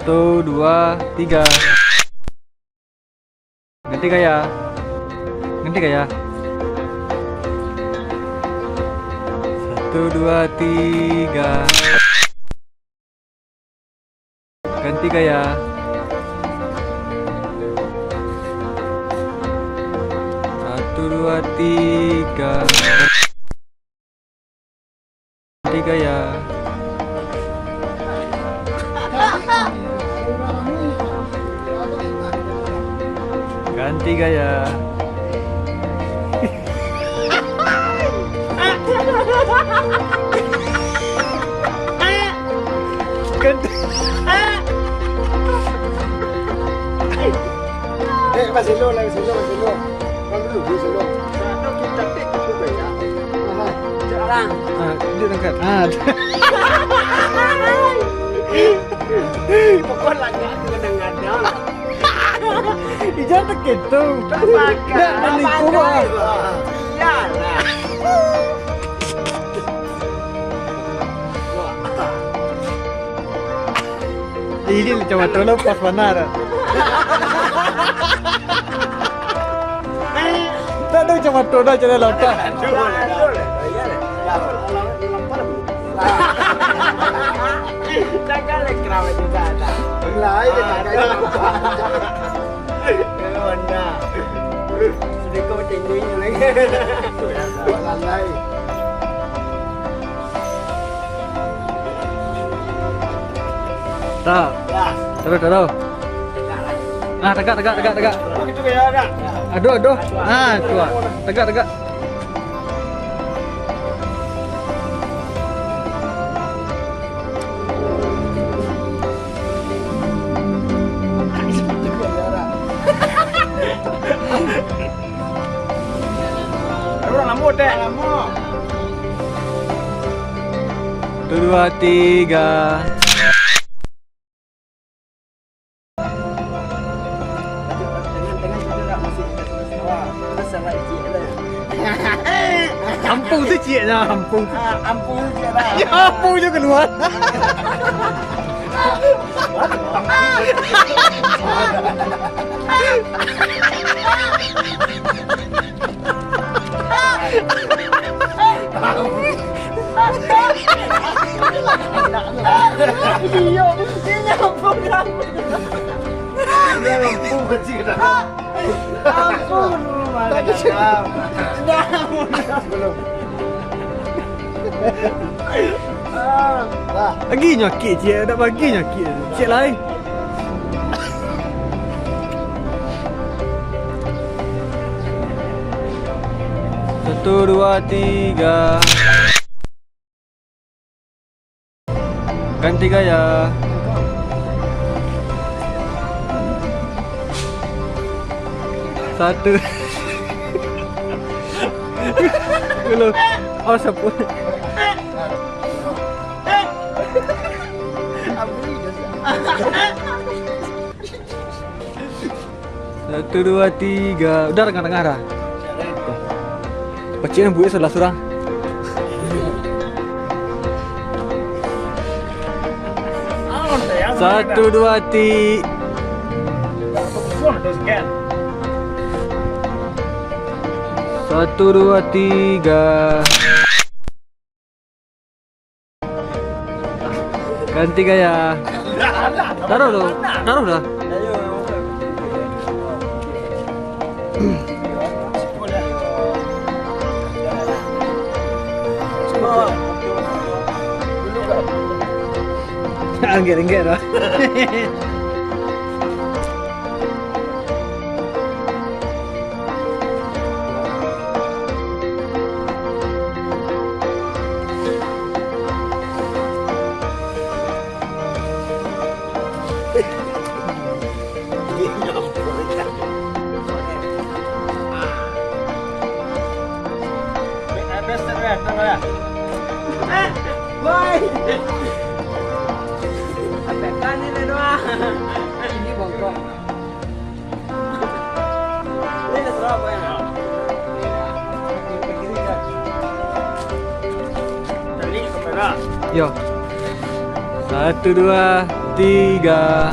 Satu, dua, tiga. Ganti gaya. Ganti gaya. Satu, dua, tiga. Ganti gaya. Satu, dua, tiga. Ganti gaya. Ganti gaya. Ganti. Masih lo. Kan dulu masih lo. Nah, kita tik tu ya. Jarang. Dia angkat. Pokok lagi kadang-kadang. Jangan begitu. Pakai. Pakai. Iyalah. Ini coba tolong pas benar. Tak ada cuma tolong jadi lompat. Jangan lekra itu dah. Lain dah. Mana? Sudah kau tinggi lagi. Lalai. Tak. Taruh. Tegak. Begitu ya, Kak. Aduh. Tua. Tegak. Orang lamut deh. Lamut. 1, 2, 3. Ampung tu cik dah, ampung. Ampun je dah. Ya, ampung je keluar. Iyo, ini ampun dah. Ini ampun kecil dah. Ampun malah dah. Dah belum. Lagi nyakit cik, nak bagi nyakit. Cik lain. Satu, dua, tiga. Ganti gaya. Satu. Belum. Oh, sepuluh. Satu, dua, tiga. Udah tengah-tengah dah. Pecik yang buat sebelah surang. Satu, dua, tiga. Satu, dua, tiga. Ganti gaya. Taruh dah. Anggit dah. Ini bongkok. Ini terserah apa ya? Tadi kamera. Yo. Satu, dua, tiga.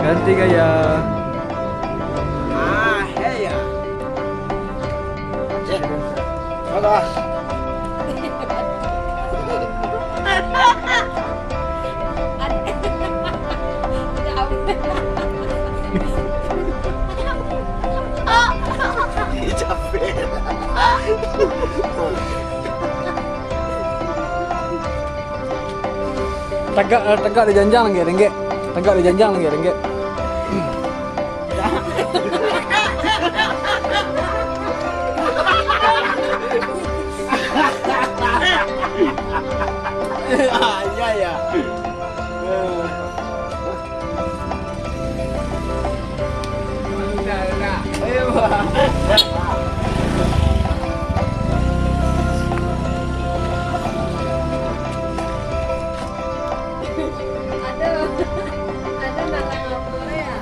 Ganti gaya. Hey ya. Salah. Tegak di janjang lagi, Rengge. Tegak di janjang lagi, Rengge. Iya ya. Ada nalang apa ya?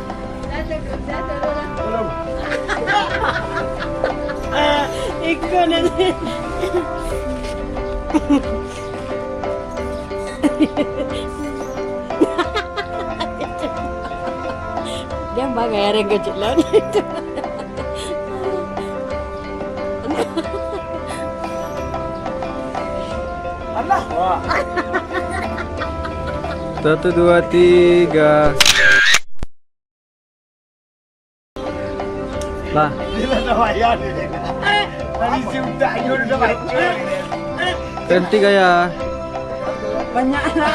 Ada kerja dulu. Belum. Ikut nanti. Dia bagai orang kecil lah itu. Allah. Wah. 1, 2, 3. Lah, Dia dah bayar ni. Tadi sudah you dah bayar. ganti gaya. Banyak lah.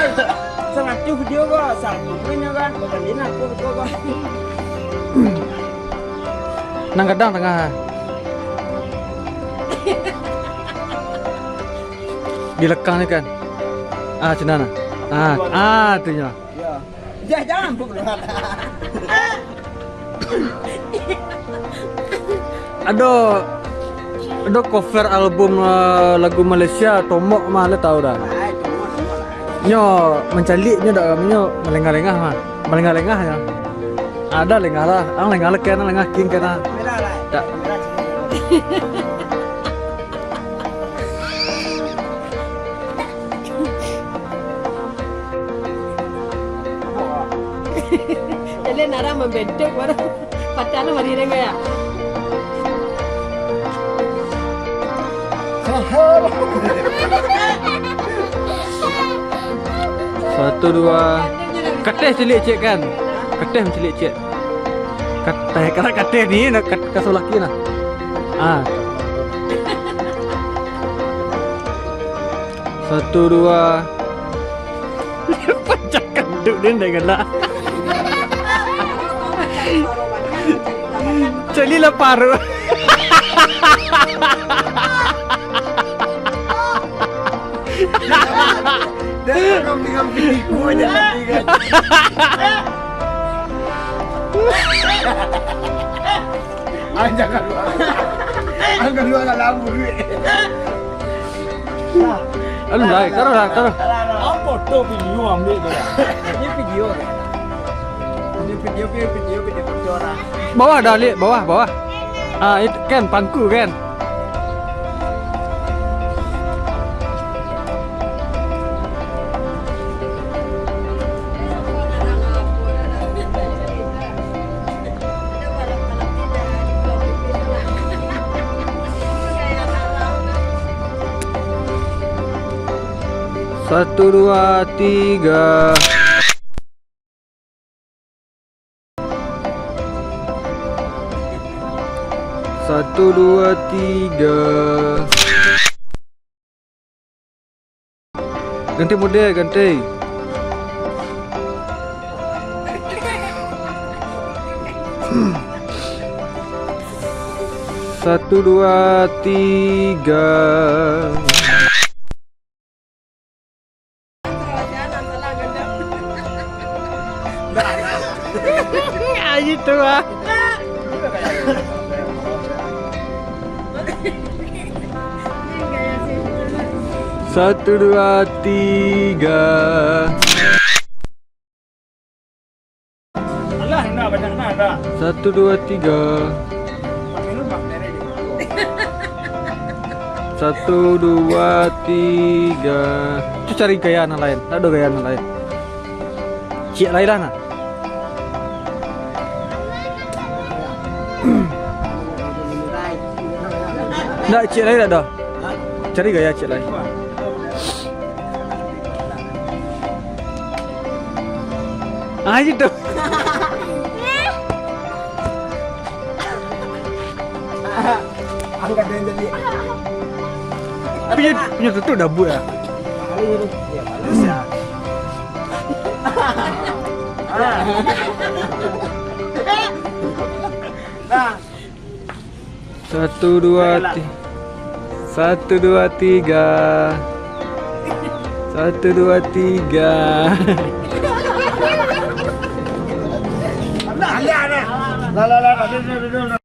Satu video kok, satu punya kan. Bukan ini aku kok. Nang kadang tengah. Dilekang ni kan. Ah, cenana. Tu nya. Ya, jangan pukul. Ada cover album lagu Malaysia Tomok mah le tahu dah. Nyo mencalik nyo dak nyo melengah-lengah mah. Melengah-lengah nya. Ada lengah lah, ang lengah leken lengah king kena. Merah lah. Tak. Jadi nara membentuk baru pacaran mari dengan ya. Satu dua. Kateh cilik cik kan. Kateh cilik cik. Kateh kalau kateh ni nak kasih laki nah. Ah. 1, 2. Pecah kanduk dia dah gelak. Celi lah paru. Dia kau tinggal piku aja nanti kan. Jangan luar. Jangan luar nak labu duit. Aduh dah, taruh. Apa tu video ambil tu lah. Ini video kan. Ini video foto orang. Bawah dah lihat, bawah. Ah, itu kan pangku kan. Satu, dua, tiga. Satu, dua, tiga. Ganti model, ganti. Satu, dua, tiga. Gitu ah. Satu, dua, tiga. Alah, nak banyak nak dah. Satu, dua, tiga. Pakai lu mak dari dia. 1, 2, 3. Itu cari gaya yang lain. Ada gaya yang lain. Cik lain lah nah. Nggak, cik lain ada. Cari gaya cik lain. Ah itu. Angkat dia jadi. Punya tutup dabu ya. Ya halus ya. Nah, 1, 2, 3. 1, 2, 3. 1, 2, 3. lah, lah, lah, lah, lah, lah, lah, lah, lah, lah.